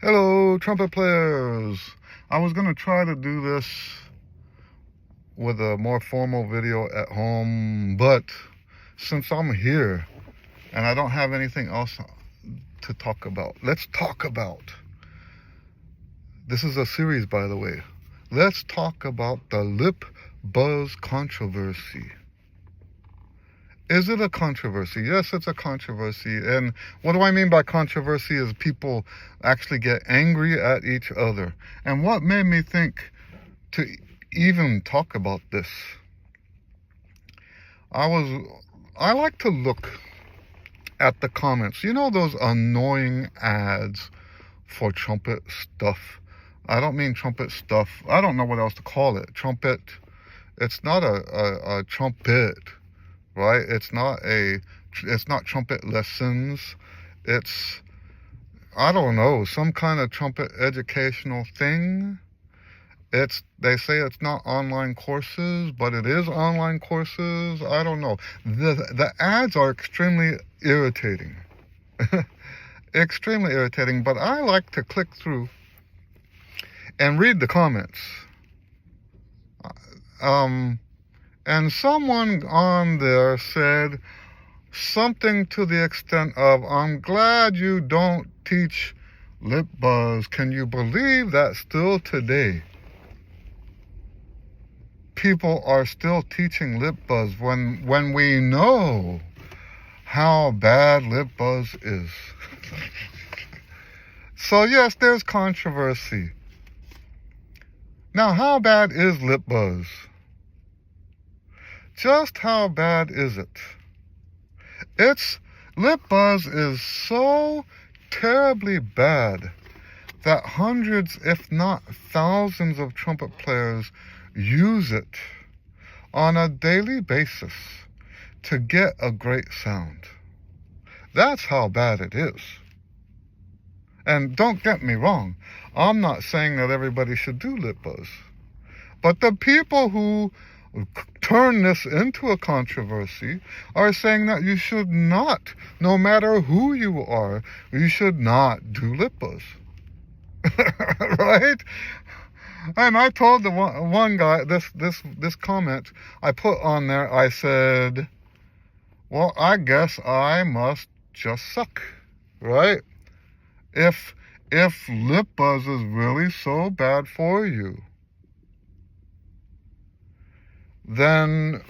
Hello, trumpet players. I was going to try to do this with a more formal video at home, but since I'm here and I don't have anything else to talk about, let's talk about. This is a series, by the way. Let's talk about the lip buzz controversy. Is it a controversy? Yes, it's a controversy. And what do I mean by controversy is people actually get angry at each other. And what made me think to even talk about this? I like to look at the comments. You know those annoying ads for trumpet stuff? I don't mean trumpet stuff. I don't know what else to call it. Trumpet. It's not a trumpet. Right? It's not trumpet lessons. It's, I don't know, some kind of trumpet educational thing. They say it's not online courses, but it is online courses. I don't know. The ads are extremely irritating. Extremely irritating, but I like to click through and read the comments. And someone on there said something to the extent of, I'm glad you don't teach lip buzz. Can you believe that still today people are still teaching lip buzz when we know how bad lip buzz is? So yes, there's controversy. Now, how bad is lip buzz? Just how bad is it? Lip buzz is so terribly bad that hundreds, if not thousands of trumpet players use it on a daily basis to get a great sound. That's how bad it is. And don't get me wrong, I'm not saying that everybody should do lip buzz. But the people who turn this into a controversy are saying that you should not, no matter who you are, you should not do lip buzz. Right? And I told the one guy, this comment I put on there, I said, well, I guess I must just suck, right? If lip buzz is really so bad for you, then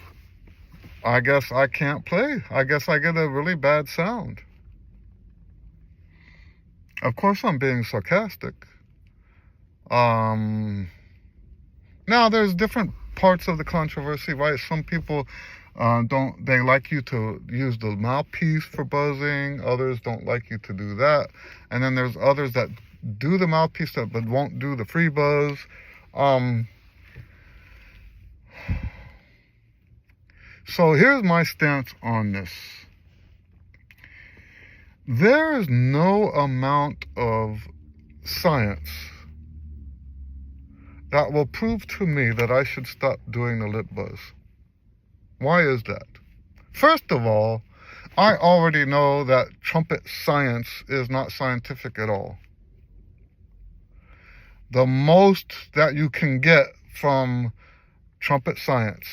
I guess I can't play. I guess I get a really bad sound. Of course, I'm being sarcastic. Now, there's different parts of the controversy, right? Some people they like you to use the mouthpiece for buzzing. Others don't like you to do that. And then there's others that do the mouthpiece but won't do the free buzz. So here's my stance on this. There is no amount of science that will prove to me that I should stop doing the lip buzz. Why is that? First of all, I already know that trumpet science is not scientific at all. The most that you can get from trumpet science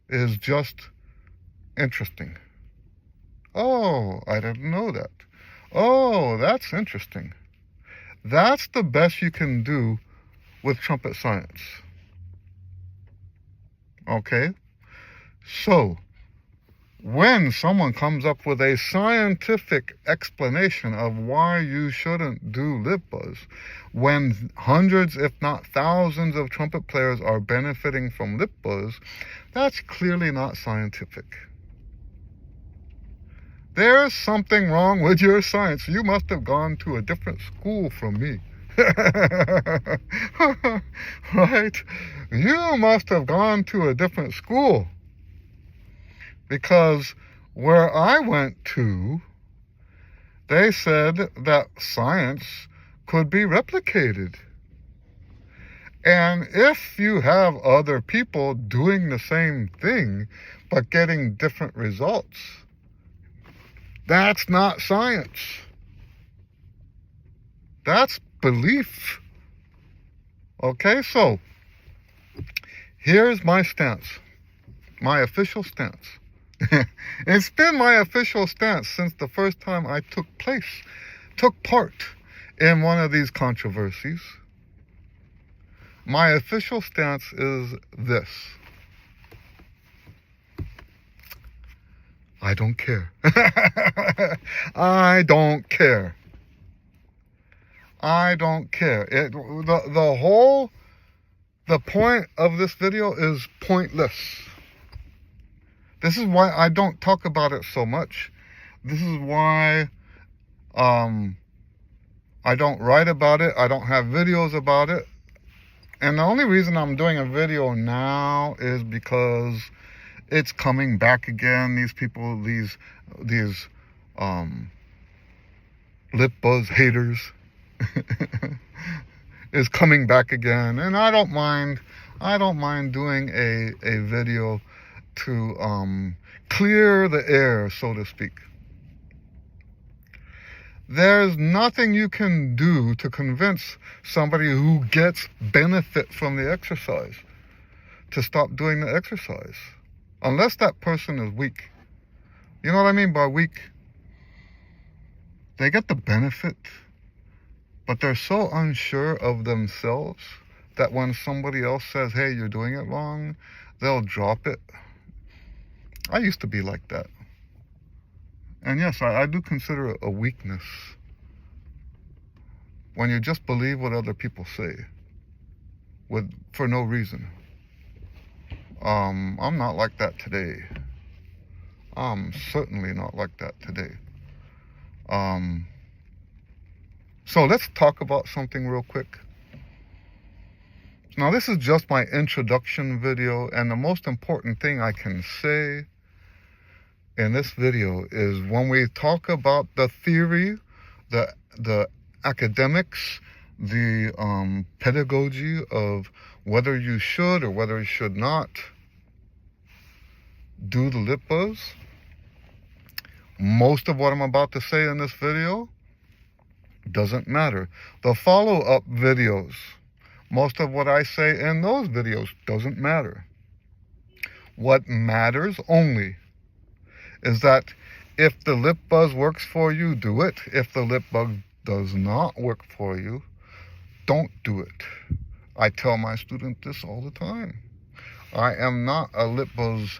is just interesting. Oh, I didn't know that. Oh, that's interesting. That's the best you can do with trumpet science. Okay? So, when someone comes up with a scientific explanation of why you shouldn't do lip buzz, when hundreds, if not thousands of trumpet players are benefiting from lip buzz, that's clearly not scientific. There's something wrong with your science. You must have gone to a different school from me. Right? You must have gone to a different school. Because where I went to, they said that science could be replicated. And if you have other people doing the same thing, but getting different results, that's not science. That's belief. Okay, so here's my stance, my official stance. It's been my official stance since the first time I took part in one of these controversies. My official stance is this. I don't care. I don't care. I don't care. The point of this video is pointless. This is why I don't talk about it so much. This is why I don't write about it. I don't have videos about it. And the only reason I'm doing a video now is because it's coming back again. These people, these lip buzz haters is coming back again. And I don't mind doing a video to clear the air, so to speak. There's nothing you can do to convince somebody who gets benefit from the exercise to stop doing the exercise, unless that person is weak. You know what I mean by weak? They get the benefit, but they're so unsure of themselves that when somebody else says, hey, you're doing it wrong, they'll drop it. I used to be like that. And yes, I do consider it a weakness when you just believe what other people say for no reason. I'm not like that today. I'm certainly not like that today. So let's talk about something real quick. Now, this is just my introduction video, and the most important thing I can say in this video is when we talk about the theory, the academics, the pedagogy of whether you should or whether you should not do the lip buzz, most of what I'm about to say in this video doesn't matter. The follow-up videos, most of what I say in those videos doesn't matter. What matters only is that if the lip buzz works for you, do it. If the lip buzz does not work for you, don't do it. I tell my students this all the time. I am not a lip buzz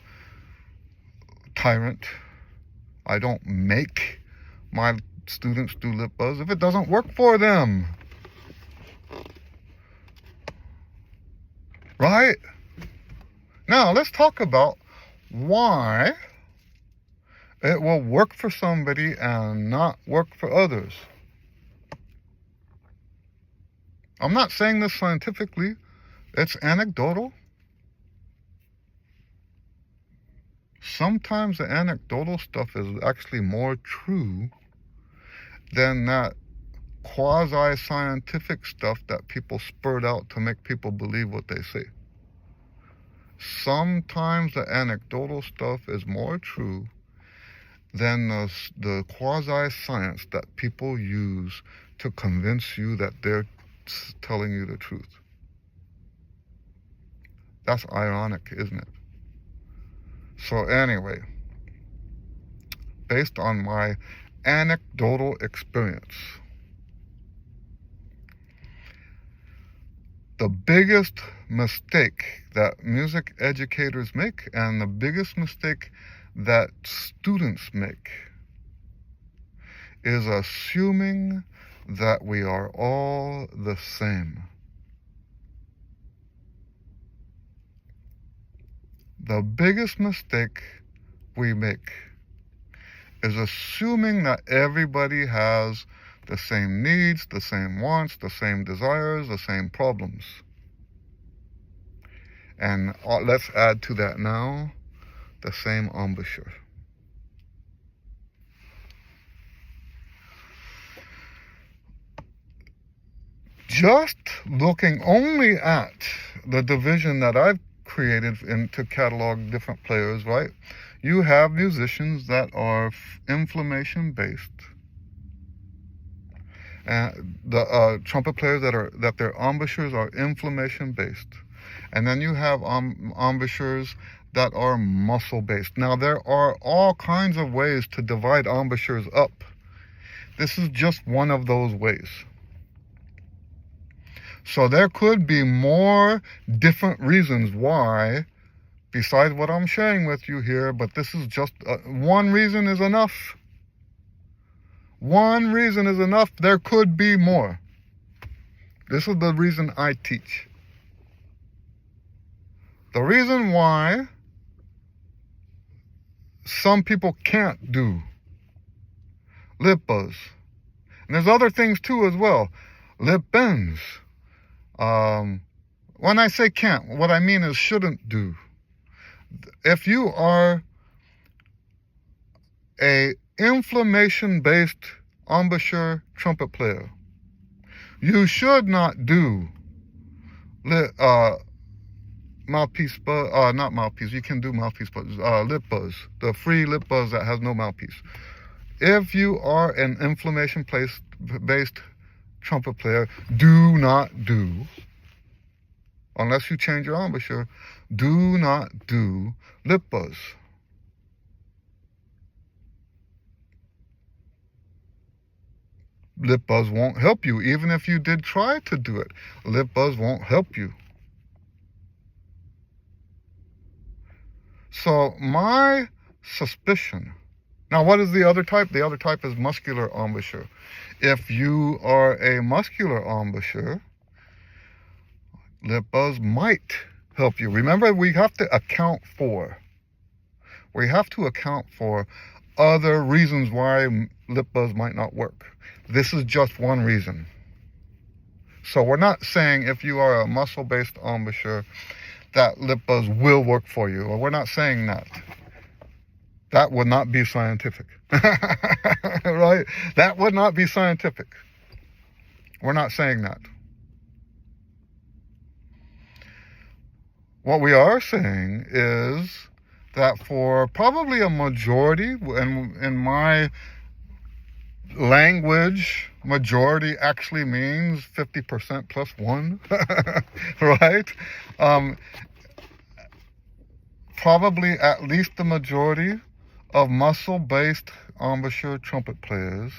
tyrant. I don't make my students do lip buzz if it doesn't work for them. Right? Now, let's talk about why it will work for somebody and not work for others. I'm not saying this scientifically. It's anecdotal. Sometimes the anecdotal stuff is actually more true than that quasi-scientific stuff that people spurt out to make people believe what they say. Sometimes the anecdotal stuff is more true than the quasi-science that people use to convince you that they're telling you the truth. That's ironic, isn't it? So anyway, based on my anecdotal experience, the biggest mistake that music educators make and the biggest mistake that students make is assuming that we are all the same. The biggest mistake we make is assuming that everybody has the same needs, the same wants, the same desires, the same problems. And let's add to that now, the same embouchure. Just looking only at the division that I've created to catalog different players, right? You have musicians that are inflammation based, And the trumpet players that their embouchures are inflammation based, and then you have embouchures that are muscle based. Now there are all kinds of ways to divide embouchures up. This is just one of those ways. So there could be more different reasons why, besides what I'm sharing with you here, but this is just one reason is enough. One reason is enough. There could be more. This is the reason I teach. The reason why some people can't do lip buzz. And there's other things too as well. Lip bends. When I say can't, what I mean is shouldn't do. If you are a inflammation-based embouchure trumpet player, you should not do mouthpiece buzz, not mouthpiece, you can do mouthpiece buzz, lip buzz, the free lip buzz that has no mouthpiece. If you are an inflammation-based trumpet player, do not do, unless you change your embouchure, do not do lip buzz. Lip buzz won't help you, even if you did try to do it. Lip buzz won't help you. So my suspicion, now what is the other type? The other type is muscular embouchure. If you are a muscular embouchure, lip buzz might help you. Remember, we have to account for other reasons why lip buzz might not work. This is just one reason. So we're not saying if you are a muscle-based embouchure that lip buzz will work for you, or we're not saying that. That would not be scientific. Right? That would not be scientific. We're not saying that. What we are saying is that for probably a majority, in my language, majority actually means 50% plus one, right? Probably at least the majority of muscle-based embouchure trumpet players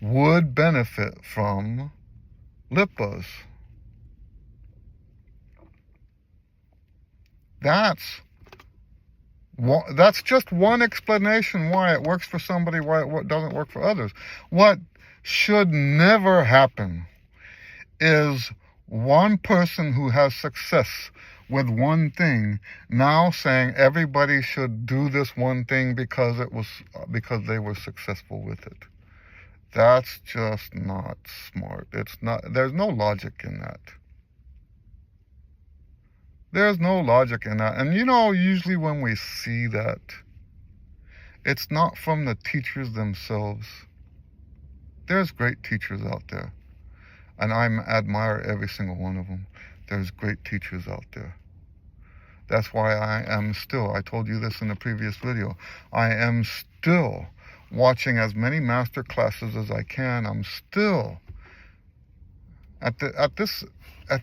would benefit from lip buzz. That's just one explanation why it works for somebody, why it doesn't work for others. What should never happen is one person who has success with one thing now saying everybody should do this one thing because they were successful with it. That's just not smart. There's no logic in that. There's no logic in that. And usually when we see that, it's not from the teachers themselves. There's great teachers out there, and I admire every single one of them. There's great teachers out there. That's why I told you this in the previous video, I am still watching as many master classes as I can. I'm still at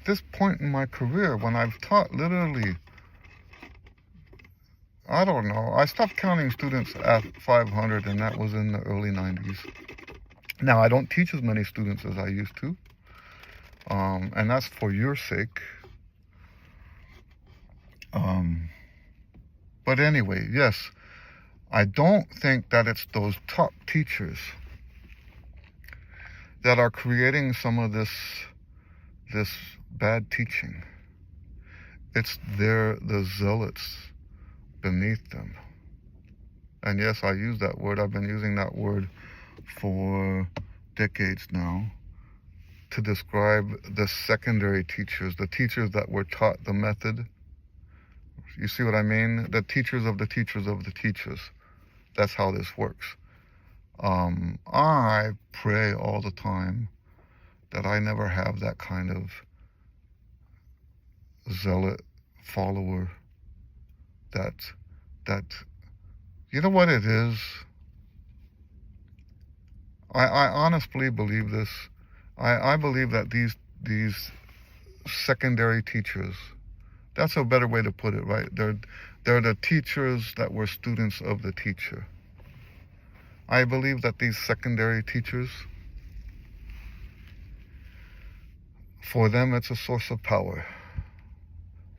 this point in my career, when I've taught literally, I don't know, I stopped counting students at 500, and that was in the early 90s. Now, I don't teach as many students as I used to, and that's for your sake. But anyway, yes, I don't think that it's those top teachers that are creating some of this bad teaching. It's the zealots beneath them. And yes, I use that word. I've been using that word for decades now to describe the secondary teachers, the teachers that were taught the method. You see what I mean? The teachers of the teachers of the teachers. That's how this works. I pray all the time that I never have that kind of zealot follower that you know what it is? I honestly believe this. I believe that these secondary teachers, that's a better way to put it, right? They're the teachers that were students of the teacher. I believe that these secondary teachers, for them, it's a source of power.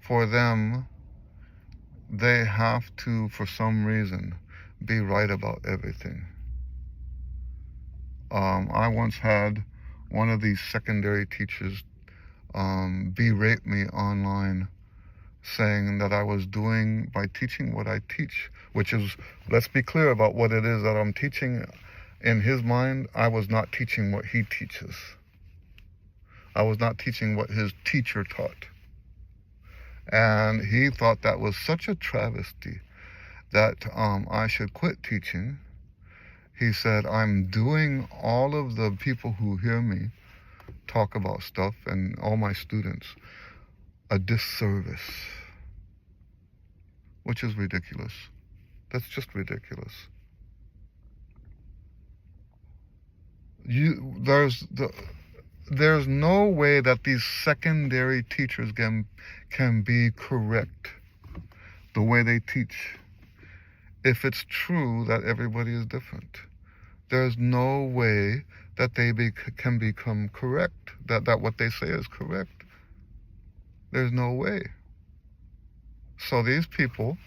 For them, they have to, for some reason, be right about everything. I once had one of these secondary teachers berate me online, saying that I was doing, by teaching what I teach, which is, let's be clear about what it is that I'm teaching. In his mind, I was not teaching what he teaches. I was not teaching what his teacher taught. And he thought that was such a travesty that I should quit teaching. He said, I'm doing all of the people who hear me talk about stuff and all my students a disservice, which is ridiculous. That's just ridiculous. There's no way that these secondary teachers can be correct the way they teach if it's true that everybody is different. There's no way that they can become correct, that what they say is correct. There's no way. So these people,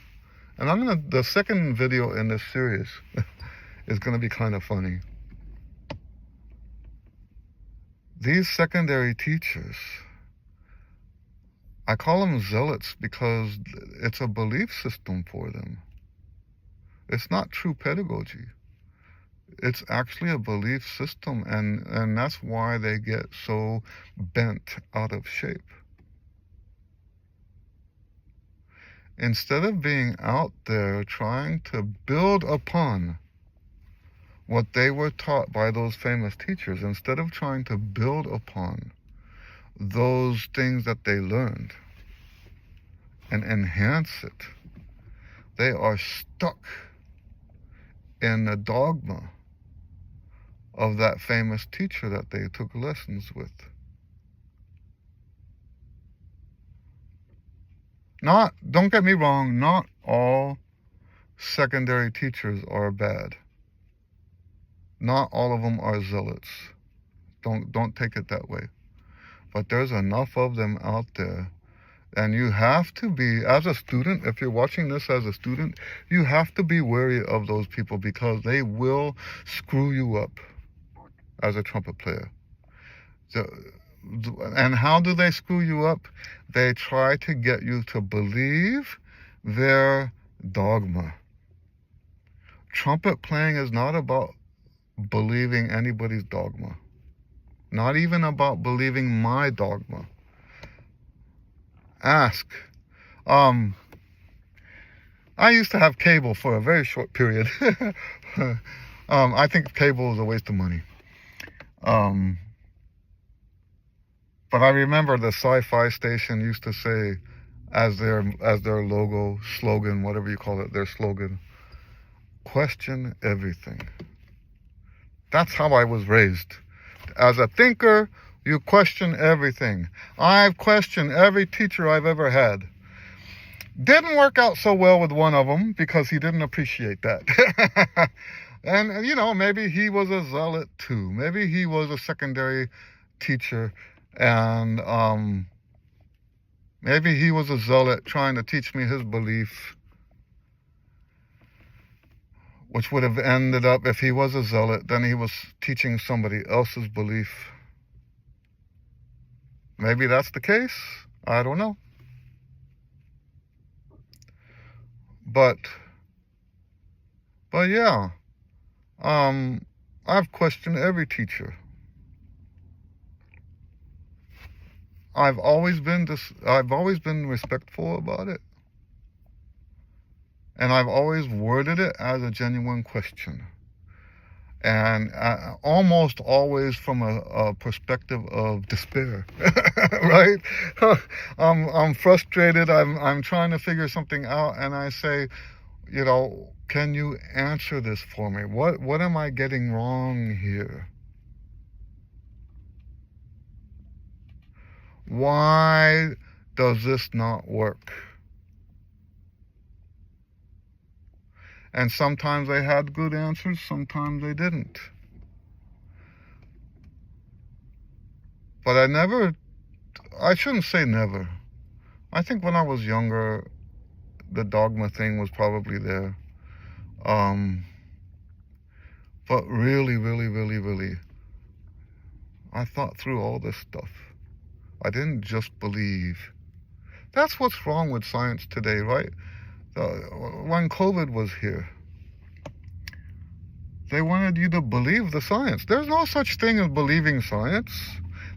and the second video in this series is gonna be kind of funny. These secondary teachers, I call them zealots because it's a belief system for them. It's not true pedagogy. It's actually a belief system, and that's why they get so bent out of shape. Instead of being out there trying to build upon what they were taught by those famous teachers, instead of trying to build upon those things that they learned and enhance it, they are stuck in the dogma of that famous teacher that they took lessons with. Don't get me wrong, not all secondary teachers are bad. Not all of them are zealots. Don't take it that way. But there's enough of them out there. And you have to be, as a student, if you're watching this as a student, you have to be wary of those people because they will screw you up as a trumpet player. And how do they screw you up? They try to get you to believe their dogma. Trumpet playing is not about believing anybody's dogma. Not even about believing my dogma. Ask. I used to have cable for a very short period. I think cable is a waste of money. But I remember the sci-fi station used to say, as their logo, slogan, whatever you call it, their slogan, question everything. That's how I was raised. As a thinker, you question everything. I've questioned every teacher I've ever had. Didn't work out so well with one of them because he didn't appreciate that. And, maybe he was a zealot too. Maybe he was a secondary teacher, and maybe he was a zealot trying to teach me his belief, which would have ended up, if he was a zealot, then he was teaching somebody else's belief. Maybe that's the case. I don't know. But yeah, I've questioned every teacher. I've always been respectful about it. And I've always worded it as a genuine question. And almost always from a perspective of despair, right? I'm frustrated. I'm trying to figure something out, and I say, can you answer this for me? What am I getting wrong here? Why does this not work? And sometimes they had good answers, sometimes they didn't. But I shouldn't say never. I think when I was younger, the dogma thing was probably there. But really, I thought through all this stuff. I didn't just believe. That's what's wrong with science today, right? When COVID was here, they wanted you to believe the science. There's no such thing as believing science.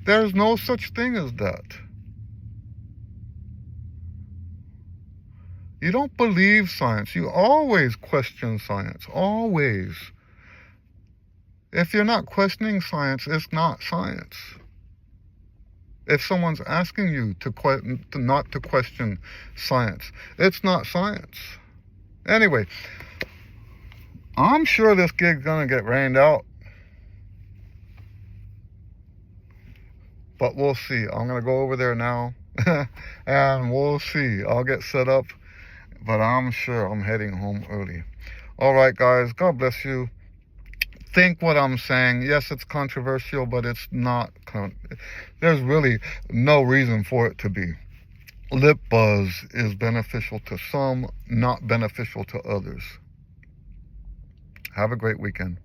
There's no such thing as that. You don't believe science. You always question science. Always. If you're not questioning science, it's not science. If someone's asking you not to question science, it's not science. Anyway, I'm sure this gig's gonna get rained out. But we'll see. I'm gonna go over there now and we'll see. I'll get set up, but I'm sure I'm heading home early. All right, guys, God bless you. Think what I'm saying. Yes, it's controversial, but it's not. There's really no reason for it to be. Lip buzz is beneficial to some, not beneficial to others. Have a great weekend.